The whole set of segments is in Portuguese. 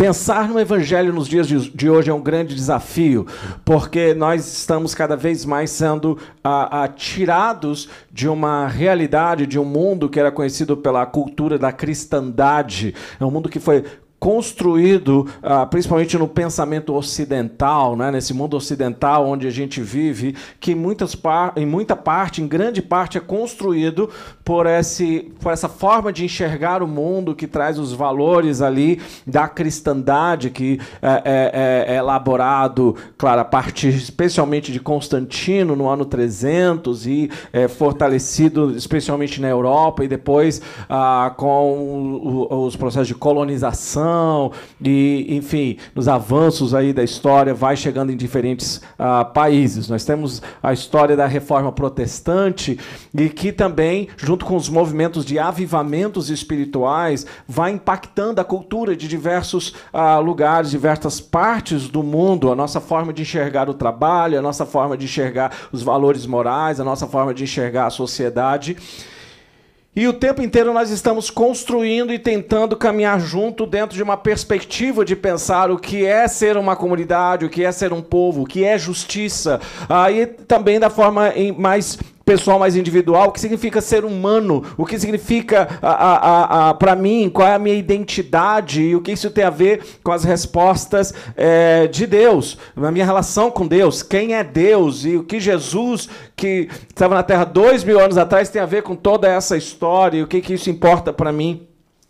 Pensar no Evangelho nos dias de hoje é um grande desafio, porque nós estamos cada vez mais sendo tirados de uma realidade, de um mundo que era conhecido pela cultura da cristandade. É um mundo que foi construído principalmente no pensamento ocidental, né? Nesse mundo ocidental onde a gente vive, que em grande parte, é construído por essa forma de enxergar o mundo que traz os valores ali da cristandade, que é elaborado, claro, a partir especialmente de Constantino, no ano 300, e fortalecido especialmente na Europa, e depois com os processos de colonização, e, enfim, nos avanços aí da história, vai chegando em diferentes países. Nós temos a história da Reforma Protestante, e que também, junto com os movimentos de avivamentos espirituais, vai impactando a cultura de diversos lugares, diversas partes do mundo, a nossa forma de enxergar o trabalho, a nossa forma de enxergar os valores morais, a nossa forma de enxergar a sociedade. E o tempo inteiro nós estamos construindo e tentando caminhar junto dentro de uma perspectiva de pensar o que é ser uma comunidade, o que é ser um povo, o que é justiça. E também da forma mais pessoal, mais individual, o que significa ser humano, o que significa, para mim, qual é a minha identidade e o que isso tem a ver com as respostas de Deus, na minha relação com Deus, quem é Deus e o que Jesus, que estava na Terra 2000 anos atrás, tem a ver com toda essa história e o que isso importa para mim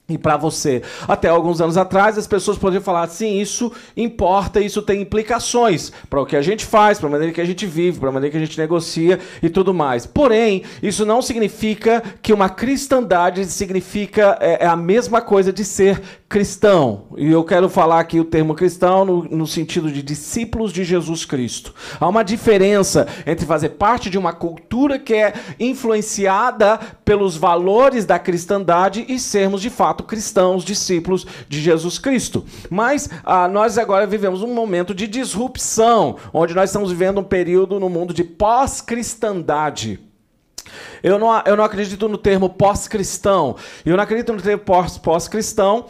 e para você. Até alguns anos atrás, as pessoas poderiam falar assim, isso importa, isso tem implicações para o que a gente faz, para a maneira que a gente vive, para a maneira que a gente negocia e tudo mais. Porém, isso não significa que uma cristandade significa a mesma coisa de ser cristão. E eu quero falar aqui o termo cristão no sentido de discípulos de Jesus Cristo. Há uma diferença entre fazer parte de uma cultura que é influenciada pelos valores da cristandade e sermos, de fato, cristãos, discípulos de Jesus Cristo. Mas nós agora vivemos um momento de disrupção, onde nós estamos vivendo um período no mundo de pós-cristandade. Eu não acredito no termo pós-cristão. Eu não acredito no termo pós-cristão,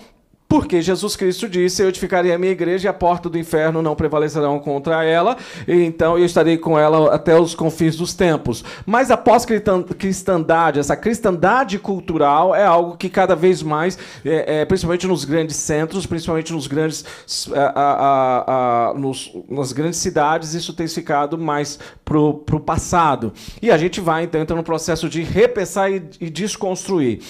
porque Jesus Cristo disse, eu edificarei a minha igreja e a porta do inferno não prevalecerão contra ela, e então eu estarei com ela até os confins dos tempos. Mas a pós-cristandade, essa cristandade cultural, é algo que cada vez mais, principalmente nos grandes centros, principalmente nas grandes cidades, isso tem ficado mais pro passado. E a gente vai, então, entrar no processo de repensar e desconstruir.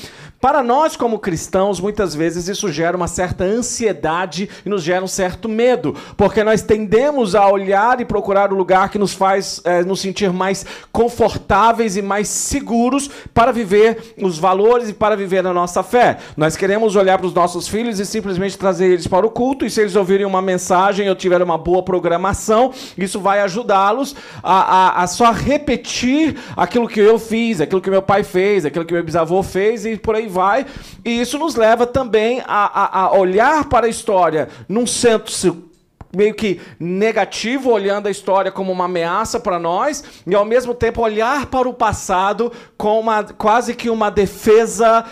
Para nós, como cristãos, muitas vezes isso gera uma certa ansiedade e nos gera um certo medo, porque nós tendemos a olhar e procurar o lugar que nos faz nos sentir mais confortáveis e mais seguros para viver os valores e para viver a nossa fé. Nós queremos olhar para os nossos filhos e simplesmente trazer eles para o culto, e se eles ouvirem uma mensagem ou tiverem uma boa programação, isso vai ajudá-los a só repetir aquilo que eu fiz, aquilo que meu pai fez, aquilo que meu bisavô fez, e por aí vai. E isso nos leva também a olhar para a história num senso meio que negativo, olhando a história como uma ameaça para nós, e ao mesmo tempo olhar para o passado com quase que uma defesa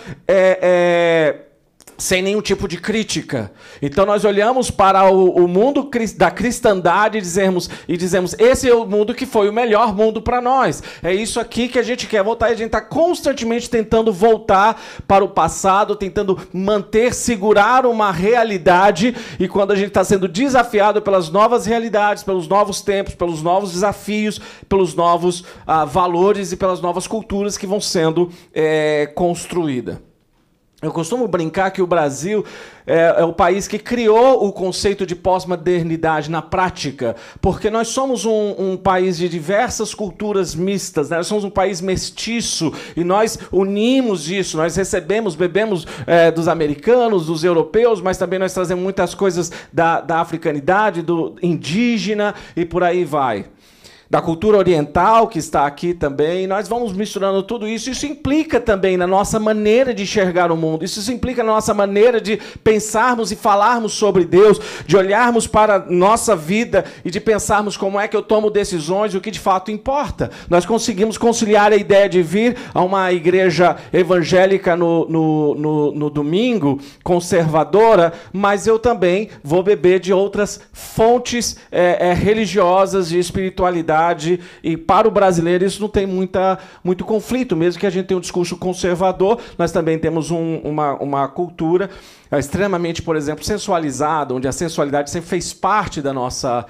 sem nenhum tipo de crítica. Então nós olhamos para o mundo da cristandade e dizemos, esse é o mundo que foi o melhor mundo para nós. É isso aqui que a gente quer voltar, e a gente está constantemente tentando voltar para o passado, tentando segurar uma realidade, e quando a gente está sendo desafiado pelas novas realidades, pelos novos tempos, pelos novos desafios, pelos novos valores e pelas novas culturas que vão sendo construídas. Eu costumo brincar que o Brasil é o país que criou o conceito de pós-modernidade na prática, porque nós somos um país de diversas culturas mistas, né? Nós somos um país mestiço, e nós unimos isso, nós bebemos dos americanos, dos europeus, mas também nós trazemos muitas coisas da africanidade, do indígena, e por aí vai. da cultura oriental que está aqui também. Nós vamos misturando tudo isso. Isso implica também na nossa maneira de enxergar o mundo. Isso implica na nossa maneira de pensarmos e falarmos sobre Deus, de olharmos para a nossa vida e de pensarmos como é que eu tomo decisões e o que de fato importa. Nós conseguimos conciliar a ideia de vir a uma igreja evangélica no domingo, conservadora, mas eu também vou beber de outras fontes religiosas de espiritualidade. E para o brasileiro isso não tem muito conflito, mesmo que a gente tenha um discurso conservador, nós também temos uma cultura extremamente, por exemplo, sensualizada, onde a sensualidade sempre fez parte da nossa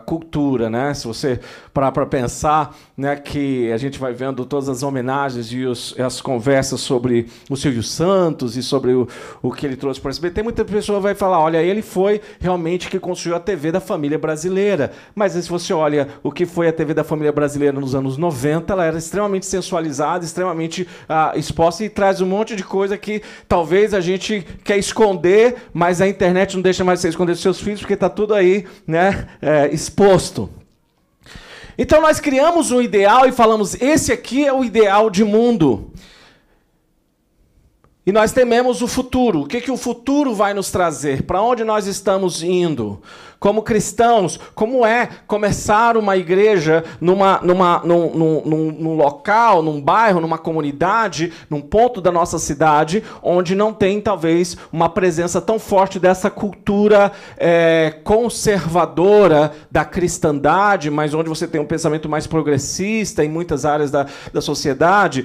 cultura, né? Se você parar para pensar, né, que a gente vai vendo todas as homenagens e as conversas sobre o Silvio Santos e sobre o que ele trouxe para o SBT, muita pessoa vai falar, olha, ele foi realmente que construiu a TV da família brasileira. Mas se você olha o que foi a TV da família brasileira nos anos 90, ela era extremamente sensualizada, extremamente exposta e traz um monte de coisa que talvez a gente quer esconder, mas a internet não deixa mais você esconder dos seus filhos, porque está tudo aí, né, exposto. Então nós criamos um ideal e falamos, esse aqui é o ideal de mundo. E nós tememos o futuro. O que o futuro vai nos trazer? Para onde nós estamos indo? Como cristãos, como é começar uma igreja num local, num bairro, numa comunidade, num ponto da nossa cidade, onde não tem, talvez, uma presença tão forte dessa cultura conservadora da cristandade, mas onde você tem um pensamento mais progressista em muitas áreas da sociedade.